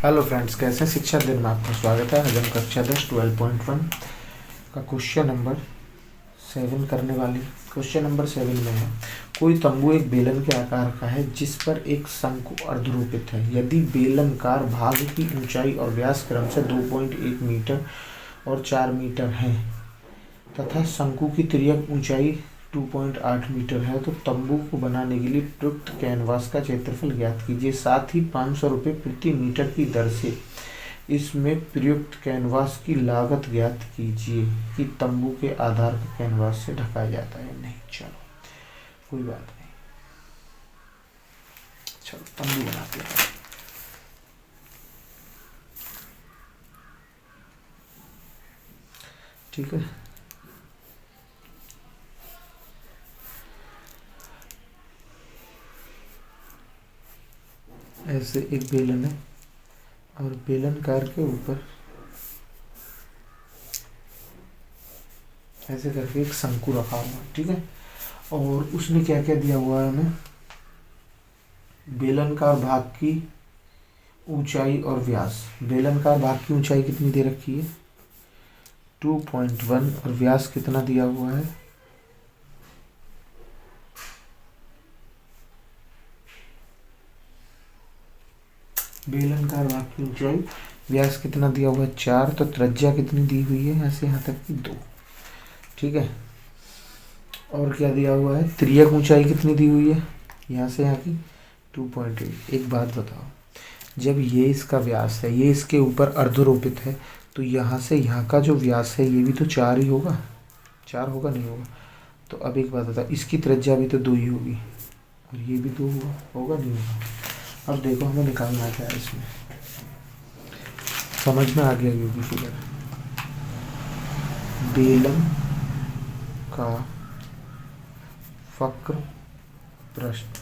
Hello friends, कैसे हैं? शिक्षा दिन में आपका स्वागत है। आज हम कक्षा 10 12.1 का क्वेश्चन नंबर 7 करने वाली। क्वेश्चन नंबर 7 में है, कोई तंबू एक बेलन के आकार का है जिस पर एक शंकु अर्धरूपित है। यदि बेलनाकार भाग की ऊंचाई और व्यास क्रमशः 2.1 मीटर और 4 मीटर है तथा शंकु की तिर्यक ऊंचाई 2.8 मीटर है, तो तंबू को बनाने के लिए प्रयुक्त कैनवास का क्षेत्रफल ज्ञात कीजिए। साथ ही 500 रुपये प्रति मीटर की दर से इसमें प्रयुक्त कैनवास की लागत ज्ञात कीजिए कि तंबू के आधार पर कैनवास से ढका जाता है नहीं। चलो कोई बात नहीं, चलो तंबू बनाते हैं। ठीक है, ऐसे एक बेलन है और बेलनकार के ऊपर ऐसे करके एक शंकु रखा हुआ है। ठीक है, और उसने क्या क्या दिया हुआ है हमें? बेलनकार भाग की ऊंचाई और व्यास। बेलनकार भाग की ऊंचाई कितनी दे रखी है? 2.1 और व्यास कितना दिया हुआ है? बेलनकार भाग की ऊंचाई व्यास कितना दिया हुआ है? 4। तो त्रिज्या कितनी दी हुई है? यहाँ से यहाँ तक की 2। ठीक है, और क्या दिया हुआ है? तिर्यक ऊंचाई कितनी दी हुई है? यहाँ से यहाँ की 2.8। एक बात बताओ, जब ये इसका व्यास है, ये इसके ऊपर अर्धरोपित है, तो यहाँ से यहाँ का जो व्यास है ये भी तो 4 ही होगा। 4 होगा नहीं होगा? तो अब एक बात बताओ, इसकी त्रिज्या भी तो 2 ही होगी और ये भी 2 होगा नहीं होगा? अब देखो हमें निकालना क्या है, इसमें समझ में आ गया होगी फिगर। बेलन का वक्र पृष्ठ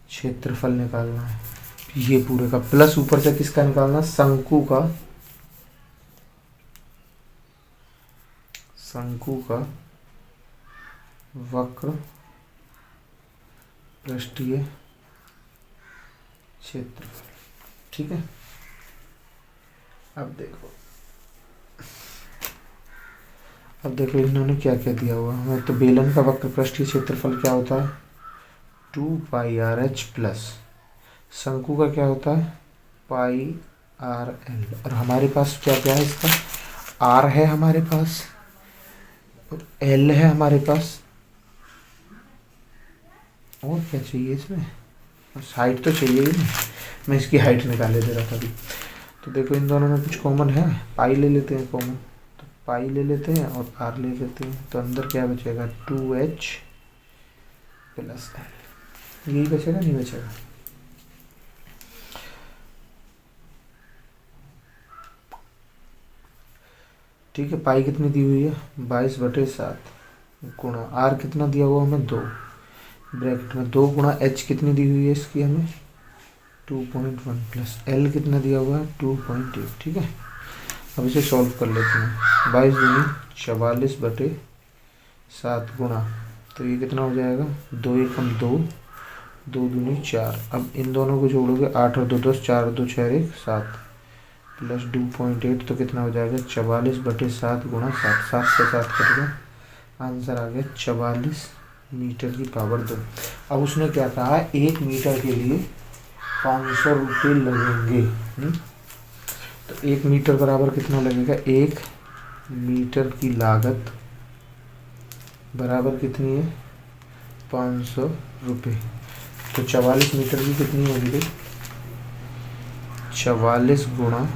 क्षेत्रफल निकालना है, ये पूरे का, प्लस ऊपर से किसका निकालना? शंकु का वक्र पृष्ठीय क्षेत्रफल। ठीक है, अब देखो इन्होंने क्या क्या दिया हुआ हमें। तो बेलन का वक्र पृष्ठीय क्षेत्रफल क्या होता है? 2πRH प्लस शंकु का क्या होता है? πRL। और हमारे पास क्या क्या है? इसका R है हमारे पास और L है हमारे पास, और क्या चाहिए इसमें? बस हाइट तो चाहिए ही नहीं। मैं इसकी हाइट निकाले दे रहा था अभी। तो देखो इन दोनों में कुछ कॉमन है, पाई ले लेते हैं कॉमन, तो पाई ले लेते हैं और आर ले लेते हैं। तो अंदर क्या बचेगा? 2H plus L। यही बचेगा, नहीं बचेगा? ठीक है, पाई कितनी दी हुई है? 22/7 गुणा आर कितना दिया हुआ हमें? 2 ब्रैकेट में 2 गुणा H कितनी दी हुई है इसकी हमें? 2.1 प्लस L कितना दिया हुआ है? 2.8। ठीक है, अब इसे सॉल्व कर लेते हैं। 22 दूनी 44/7 गुणा, तो ये कितना हो जाएगा? 2 एकम 2, 2 दूनी 4। अब इन दोनों को जोड़ोगे, 8 और 2 10, 4 और 2 6 1 7 प्लस 2.8, तो कितना हो जाएगा? 44/7 गुणा 7। 7 से 7 कटेगा, आंसर आ गया 44 मीटर की पावर 2। अब उसने क्या कहा? 1 मीटर के लिए 500 रुपये लगेंगे। तो 1 मीटर बराबर कितना लगेगा? 1 मीटर की लागत बराबर कितनी है? 500 रुपये। तो 44 मीटर की कितनी होगी भाई? 44 गुणा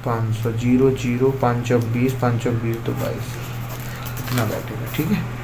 500, 0 0 5 20, 5 20 तो 22, इतना बैठेगा। ठीक है।